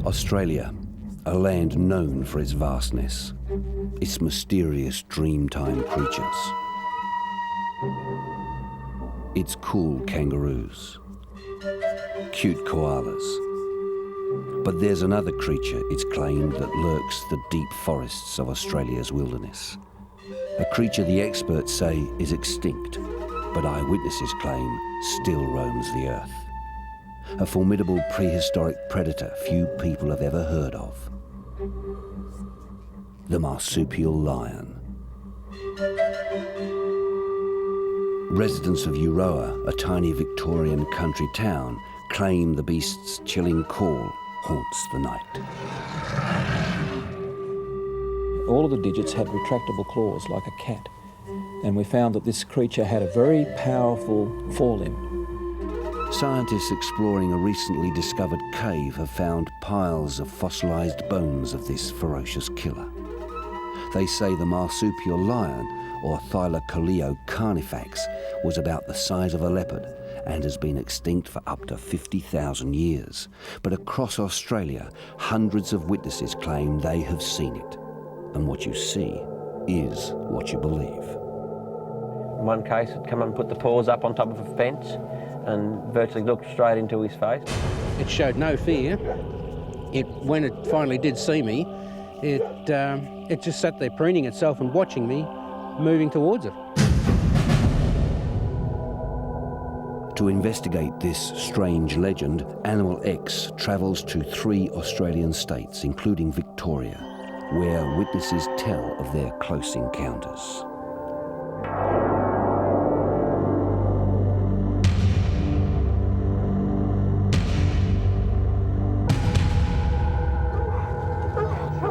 Australia, a land known for its vastness, its mysterious dreamtime creatures. Its cool kangaroos, cute koalas. But there's another creature, it's claimed, that lurks the deep forests of Australia's wilderness. A creature the experts say is extinct, but eyewitnesses claim still roams the earth. A formidable prehistoric predator few people have ever heard of. The Marsupial Lion. Residents of Euroa, a tiny Victorian country town, claim the beast's chilling call haunts the night. All of the digits had retractable claws like a cat, and we found that this creature had a very powerful forelimb. Scientists exploring a recently discovered cave have found piles of fossilized bones of this ferocious killer. They say the marsupial lion, or Thylacoleo carnifex, was about the size of a leopard and has been extinct for up to 50,000 years. But across Australia, hundreds of witnesses claim they have seen it. And what you see is what you believe. In one case, it come and put the paws up on top of a fence and virtually looked straight into his face. It showed no fear. When it finally did see me, it just sat there preening itself and watching me, moving towards it. To investigate this strange legend, Animal X travels to 3 Australian states, including Victoria, where witnesses tell of their close encounters.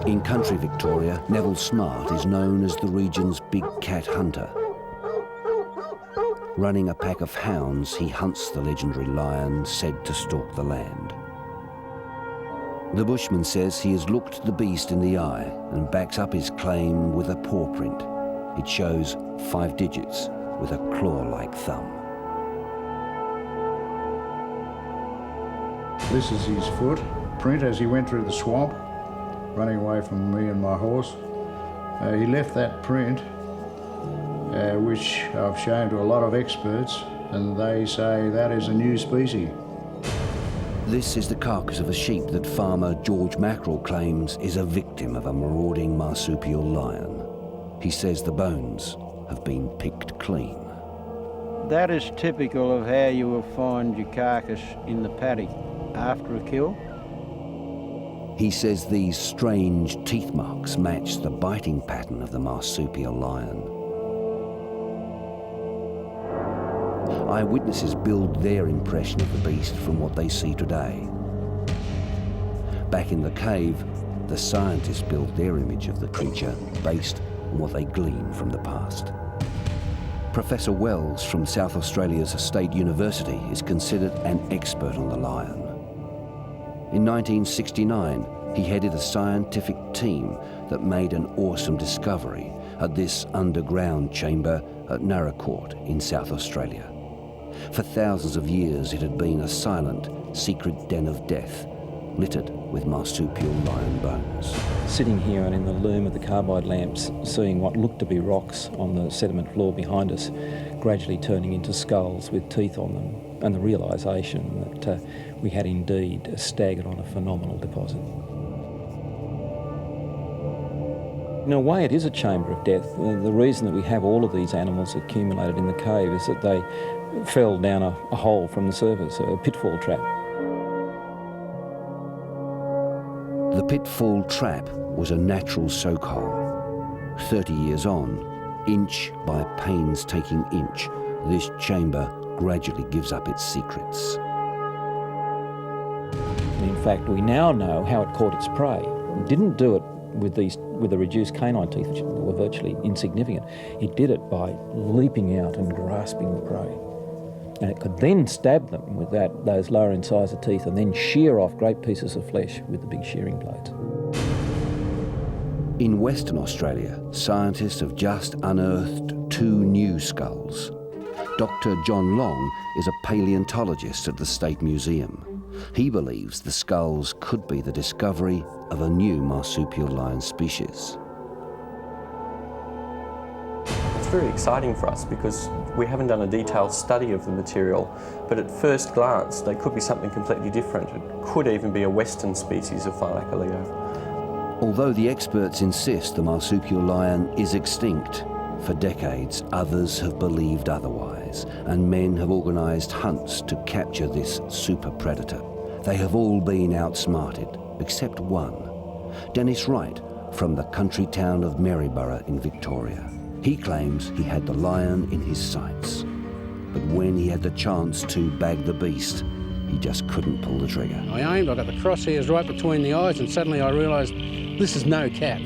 In country Victoria, Neville Smart is known as the region's big cat hunter. Running a pack of hounds, he hunts the legendary lion said to stalk the land. The bushman says he has looked the beast in the eye and backs up his claim with a paw print. It shows 5 digits with a claw-like thumb. This is his foot print as he went through the swamp, running away from me and my horse. He left that print, which I've shown to a lot of experts, and they say that is a new species. This is the carcass of a sheep that farmer George Mackerel claims is a victim of a marauding marsupial lion. He says the bones have been picked clean. That is typical of how you will find your carcass in the paddock after a kill. He says these strange teeth marks match the biting pattern of the marsupial lion. Eyewitnesses build their impression of the beast from what they see today. Back in the cave, the scientists build their image of the creature based on what they glean from the past. Professor Wells from South Australia's State University is considered an expert on the lion. In 1969, he headed a scientific team that made an awesome discovery at this underground chamber at Naracoorte in South Australia. For thousands of years, it had been a silent, secret den of death, littered with marsupial lion bones. Sitting here and in the loom of the carbide lamps, seeing what looked to be rocks on the sediment floor behind us, gradually turning into skulls with teeth on them, and the realisation that we had indeed staggered on a phenomenal deposit. In a way, it is a chamber of death. The reason that we have all of these animals accumulated in the cave is that they fell down a hole from the surface, a pitfall trap. The pitfall trap was a natural soak hole. 30 years on, inch by painstaking inch, this chamber gradually gives up its secrets. In fact, we now know how it caught its prey. It didn't do it with the reduced canine teeth, which were virtually insignificant. It did it by leaping out and grasping the prey. And it could then stab them with those lower incisor teeth and then shear off great pieces of flesh with the big shearing blades. In Western Australia, scientists have just unearthed 2 new skulls. Dr. John Long is a paleontologist at the State Museum. He believes the skulls could be the discovery of a new marsupial lion species. It's very exciting for us because we haven't done a detailed study of the material, but at first glance they could be something completely different. It could even be a western species of Thylacoleo. Although the experts insist the marsupial lion is extinct, for decades others have believed otherwise, and men have organised hunts to capture this super predator. They have all been outsmarted, except one, Dennis Wright from the country town of Maryborough in Victoria. He claims he had the lion in his sights, but when he had the chance to bag the beast, he just couldn't pull the trigger. I aimed, I got the crosshairs right between the eyes, and suddenly I realised this is no cat.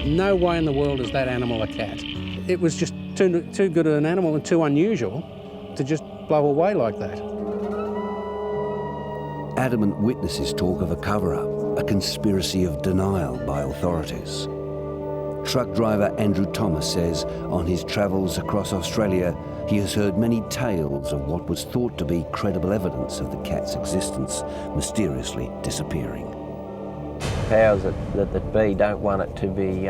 No way in the world is that animal a cat. It was just too good an animal and too unusual to just blow away like that. Adamant witnesses talk of a cover-up, a conspiracy of denial by authorities. Truck driver Andrew Thomas says on his travels across Australia, he has heard many tales of what was thought to be credible evidence of the cat's existence mysteriously disappearing. Powers that be don't want it to be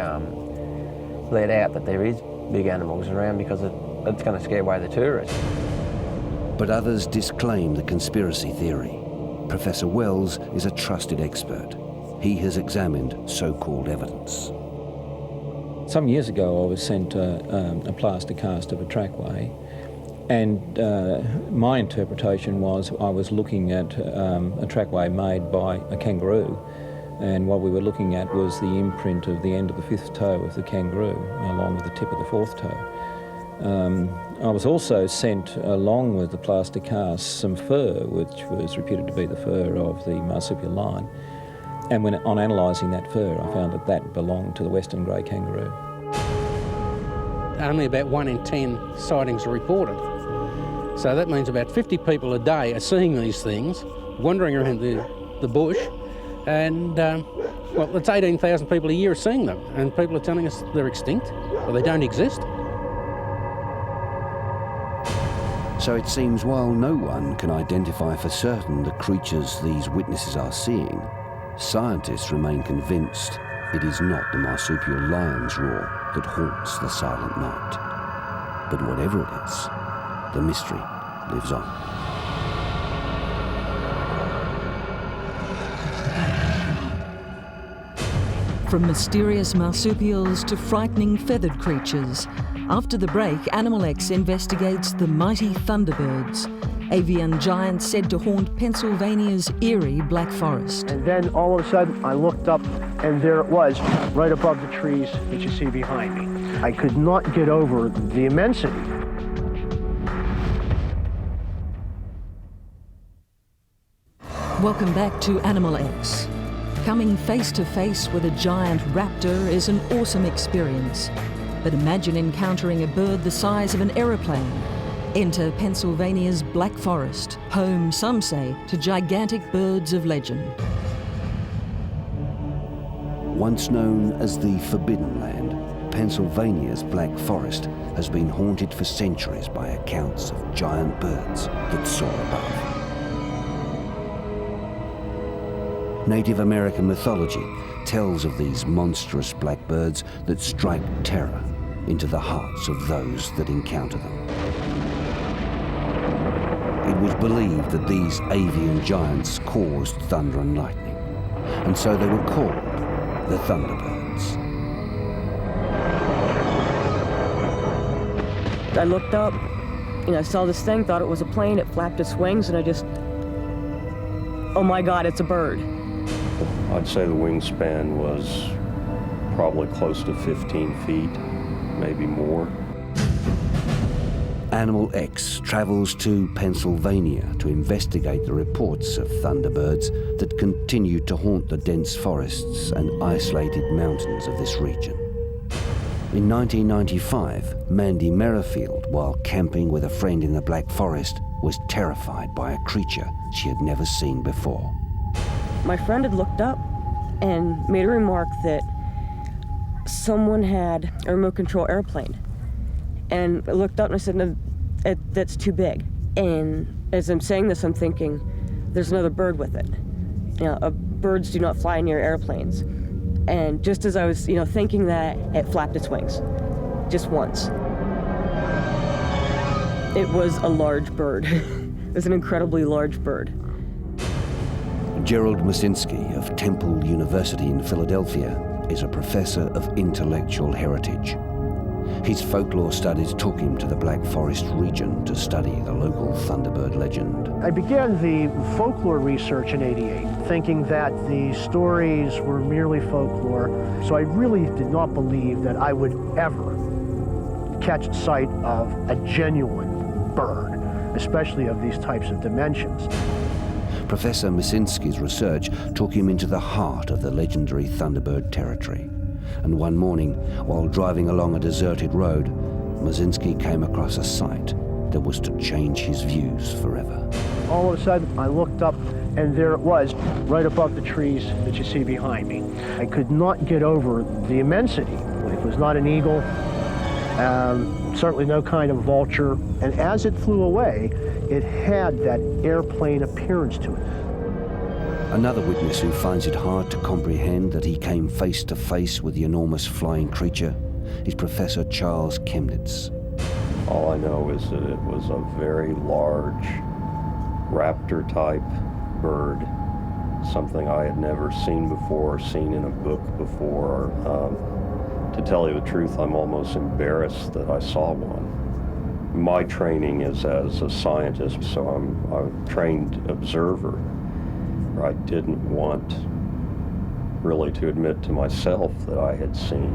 let out that there is big animals around because it's going to scare away the tourists. But others disclaim the conspiracy theory. Professor Wells is a trusted expert. He has examined so-called evidence. Some years ago I was sent a plaster cast of a trackway, and my interpretation was I was looking at a trackway made by a kangaroo, and what we were looking at was the imprint of the end of the fifth toe of the kangaroo along with the tip of the fourth toe. I was also sent along with the plaster cast some fur, which was reputed to be the fur of the marsupial lion. And when on analysing that fur, I found that that belonged to the western grey kangaroo. Only about 1 in 10 sightings are reported. So that means about 50 people a day are seeing these things, wandering around the bush, and well, it's 18,000 people a year are seeing them, and people are telling us they're extinct, or they don't exist. So it seems while no one can identify for certain the creatures these witnesses are seeing, scientists remain convinced it is not the marsupial lion's roar that haunts the silent night. But whatever it is, the mystery lives on. From mysterious marsupials to frightening feathered creatures, after the break, Animal X investigates the mighty Thunderbirds, avian giants said to haunt Pennsylvania's eerie Black Forest. And then all of a sudden I looked up and there it was, right above the trees that you see behind me. I could not get over the immensity. Welcome back to Animal X. Coming face to face with a giant raptor is an awesome experience. But imagine encountering a bird the size of an aeroplane. Enter Pennsylvania's Black Forest, home, some say, to gigantic birds of legend. Once known as the Forbidden Land, Pennsylvania's Black Forest has been haunted for centuries by accounts of giant birds that soar above. Native American mythology tells of these monstrous black birds that strike terror into the hearts of those that encounter them. It was believed that these avian giants caused thunder and lightning, and so they were called the Thunderbirds. I looked up, I saw this thing, thought it was a plane, it flapped its wings, and I just, oh my God, it's a bird. I'd say the wingspan was probably close to 15 feet, maybe more. Animal X travels to Pennsylvania to investigate the reports of thunderbirds that continue to haunt the dense forests and isolated mountains of this region. In 1995, Mandy Merrifield, while camping with a friend in the Black Forest, was terrified by a creature she had never seen before. My friend had looked up and made a remark that someone had a remote control airplane. And I looked up and I said, no, that's too big. And as I'm saying this, I'm thinking, there's another bird with it. Birds do not fly near airplanes. And just as I was, thinking that, it flapped its wings, just once. It was a large bird. It was an incredibly large bird. Gerald Masinski of Temple University in Philadelphia is a professor of intellectual heritage. His folklore studies took him to the Black Forest region to study the local Thunderbird legend. I began the folklore research in '88, thinking that the stories were merely folklore, so I really did not believe that I would ever catch sight of a genuine bird, especially of these types of dimensions. Professor Masinski's research took him into the heart of the legendary Thunderbird territory. And one morning, while driving along a deserted road, Masinski came across a sight that was to change his views forever. All of a sudden, I looked up, and there it was, right above the trees that you see behind me. I could not get over the immensity. It was not an eagle, certainly no kind of vulture, and as it flew away, it had that airplane appearance to it. Another witness who finds it hard to comprehend that he came face to face with the enormous flying creature is Professor Charles Chemnitz. All I know is that it was a very large raptor-type bird, something I had never seen before, seen in a book before. To tell you the truth, I'm almost embarrassed that I saw one. My training is as a scientist, so I'm a trained observer. I didn't want really to admit to myself that I had seen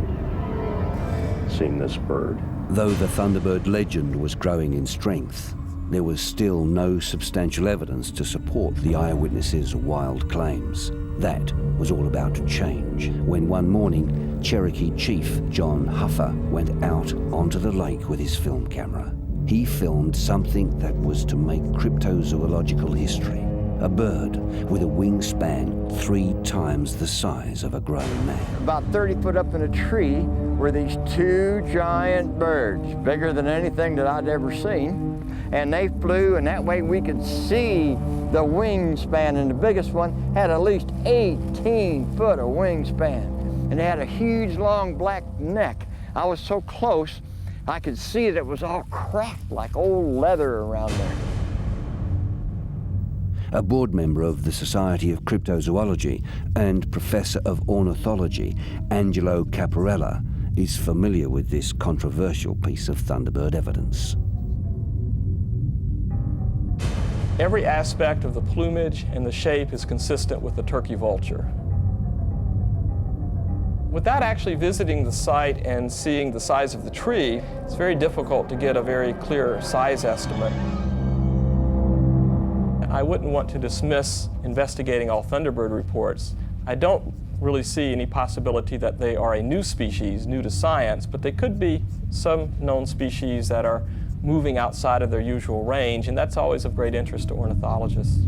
this bird. Though the Thunderbird legend was growing in strength, there was still no substantial evidence to support the eyewitnesses' wild claims. That was all about to change when one morning, Cherokee Chief John Huffer went out onto the lake with his film camera. He filmed something that was to make cryptozoological history. A bird with a wingspan 3 times the size of a grown man. About 30 foot up in a tree were these 2 giant birds, bigger than anything that I'd ever seen. And they flew, and that way we could see the wingspan, and the biggest one had at least 18 foot of wingspan. And they had a huge, long black neck. I was so close, I could see that it was all cracked like old leather around there. A board member of the Society of Cryptozoology and professor of ornithology, Angelo Caparella, is familiar with this controversial piece of Thunderbird evidence. Every aspect of the plumage and the shape is consistent with the turkey vulture. Without actually visiting the site and seeing the size of the tree, it's very difficult to get a very clear size estimate. I wouldn't want to dismiss investigating all Thunderbird reports. I don't really see any possibility that they are a new species, new to science, but they could be some known species that are moving outside of their usual range, and that's always of great interest to ornithologists.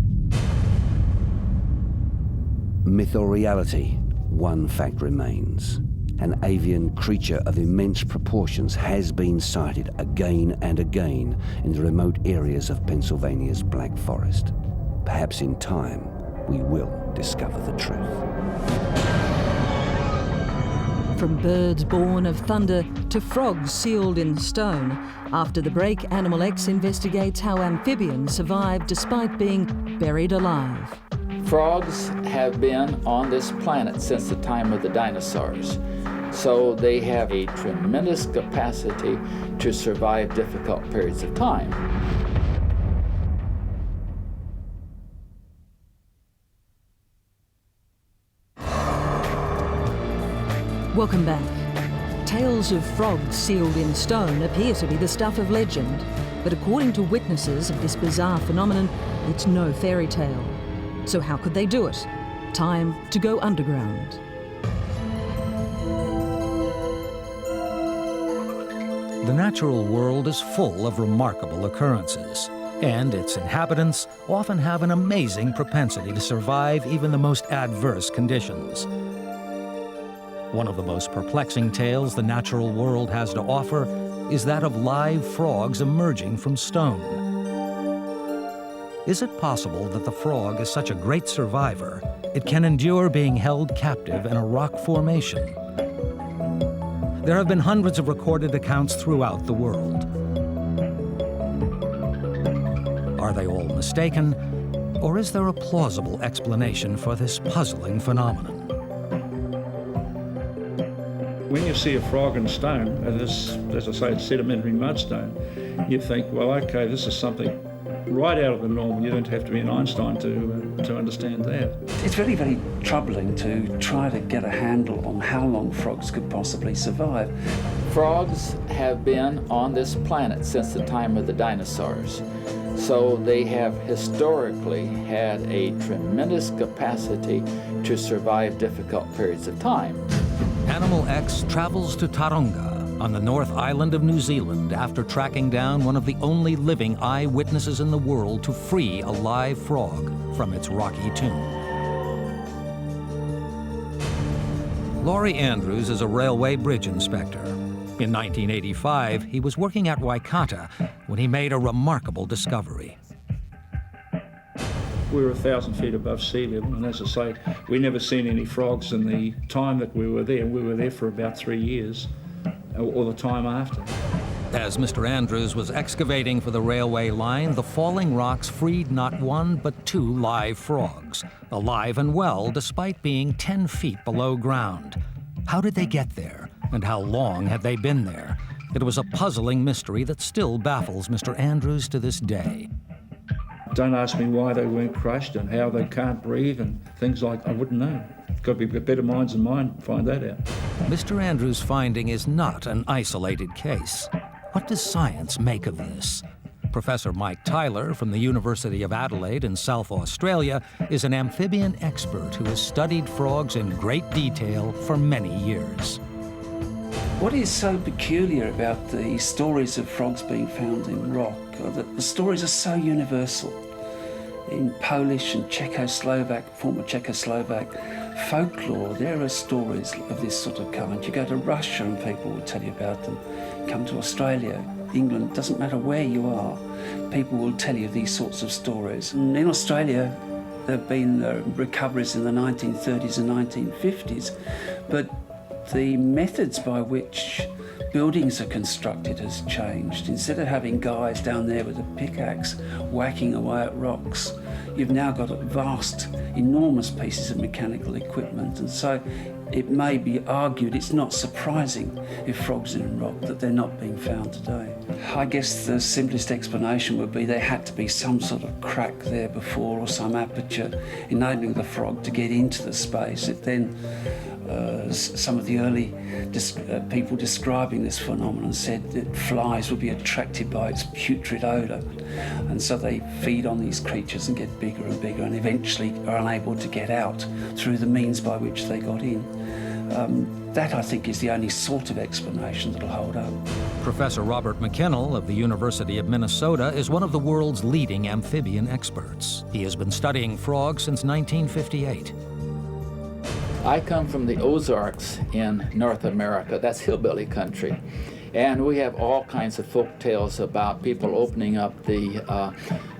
Myth or reality, one fact remains. An avian creature of immense proportions has been sighted again and again in the remote areas of Pennsylvania's Black Forest. Perhaps in time, we will discover the truth. From birds born of thunder to frogs sealed in stone, after the break, Animal X investigates how amphibians survive despite being buried alive. Frogs have been on this planet since the time of the dinosaurs. So they have a tremendous capacity to survive difficult periods of time. Welcome back. Tales of frogs sealed in stone appear to be the stuff of legend, but according to witnesses of this bizarre phenomenon, it's no fairy tale. So how could they do it? Time to go underground. The natural world is full of remarkable occurrences, and its inhabitants often have an amazing propensity to survive even the most adverse conditions. One of the most perplexing tales the natural world has to offer is that of live frogs emerging from stone. Is it possible that the frog is such a great survivor, it can endure being held captive in a rock formation? There have been hundreds of recorded accounts throughout the world. Are they all mistaken, or is there a plausible explanation for this puzzling phenomenon? When you see a frog in stone, and this, as I say, it's sedimentary mudstone, you think, well, okay, this is something right out of the normal. You don't have to be an Einstein to understand that. It's very, very troubling to try to get a handle on how long frogs could possibly survive. Frogs have been on this planet since the time of the dinosaurs. So they have historically had a tremendous capacity to survive difficult periods of time. Animal X travels to Taronga on the North Island of New Zealand after tracking down one of the only living eyewitnesses in the world to free a live frog from its rocky tomb. Laurie Andrews is a railway bridge inspector. In 1985, he was working at Waikato when he made a remarkable discovery. We were 1,000 feet above sea level, and as I say, we never seen any frogs in the time that we were there. We were there for about 3 years, or the time after. As Mr. Andrews was excavating for the railway line, the falling rocks freed not one but 2 live frogs, alive and well despite being 10 feet below ground. How did they get there, and how long had they been there? It was a puzzling mystery that still baffles Mr. Andrews to this day. Don't ask me why they weren't crushed and how they can't breathe and things like that. I wouldn't know. Got to be better minds than mine to find that out. Mr. Andrews' finding is not an isolated case. What does science make of this? Professor Mike Tyler from the University of Adelaide in South Australia is an amphibian expert who has studied frogs in great detail for many years. What is so peculiar about the stories of frogs being found in rock are that the stories are so universal. In Polish and Czechoslovak, former Czechoslovak folklore, there are stories of this sort of kind. You go to Russia and people will tell you about them. Come to Australia, England, doesn't matter where you are, people will tell you these sorts of stories. And in Australia, there have been recoveries in the 1930s and 1950s, but the methods by which buildings are constructed has changed. Instead of having guys down there with a pickaxe whacking away at rocks, you've now got vast, enormous pieces of mechanical equipment. And so it may be argued it's not surprising if frogs are in rock that they're not being found today. I guess the simplest explanation would be there had to be some sort of crack there before, or some aperture enabling the frog to get into the space. It then some of the early people describing this phenomenon said that flies would be attracted by its putrid odour, and so they feed on these creatures and get bigger and bigger and eventually are unable to get out through the means by which they got in. That, I think, is the only sort of explanation that'll hold up. Professor Robert McKinnell of the University of Minnesota is one of the world's leading amphibian experts. He has been studying frogs since 1958. I come from the Ozarks in North America. That's hillbilly country. And we have all kinds of folk tales about people opening up the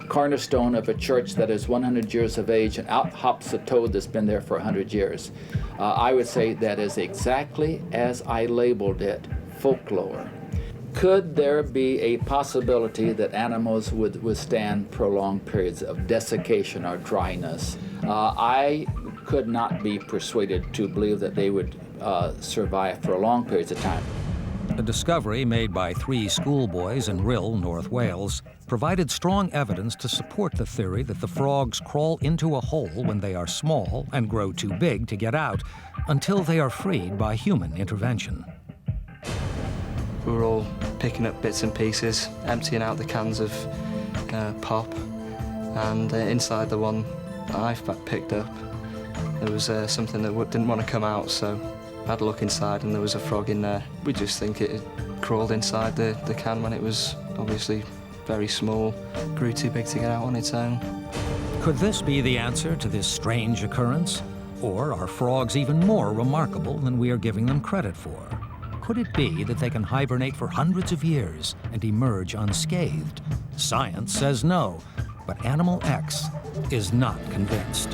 cornerstone of a church that is 100 years of age, and out hops a toad that's been there for 100 years. I would say that is exactly as I labeled it, folklore. Could there be a possibility that animals would withstand prolonged periods of desiccation or dryness? I could not be persuaded to believe that they would survive for long periods of time. A discovery made by 3 schoolboys in Rhyl, North Wales, provided strong evidence to support the theory that the frogs crawl into a hole when they are small and grow too big to get out until they are freed by human intervention. We were all picking up bits and pieces, emptying out the cans of pop, and inside the one that I picked up, there was something that didn't want to come out, so I had a look inside and there was a frog in there. We just think it had crawled inside the can when it was obviously very small, grew too big to get out on its own. Could this be the answer to this strange occurrence? Or are frogs even more remarkable than we are giving them credit for? Could it be that they can hibernate for hundreds of years and emerge unscathed? Science says no. But Animal X is not convinced.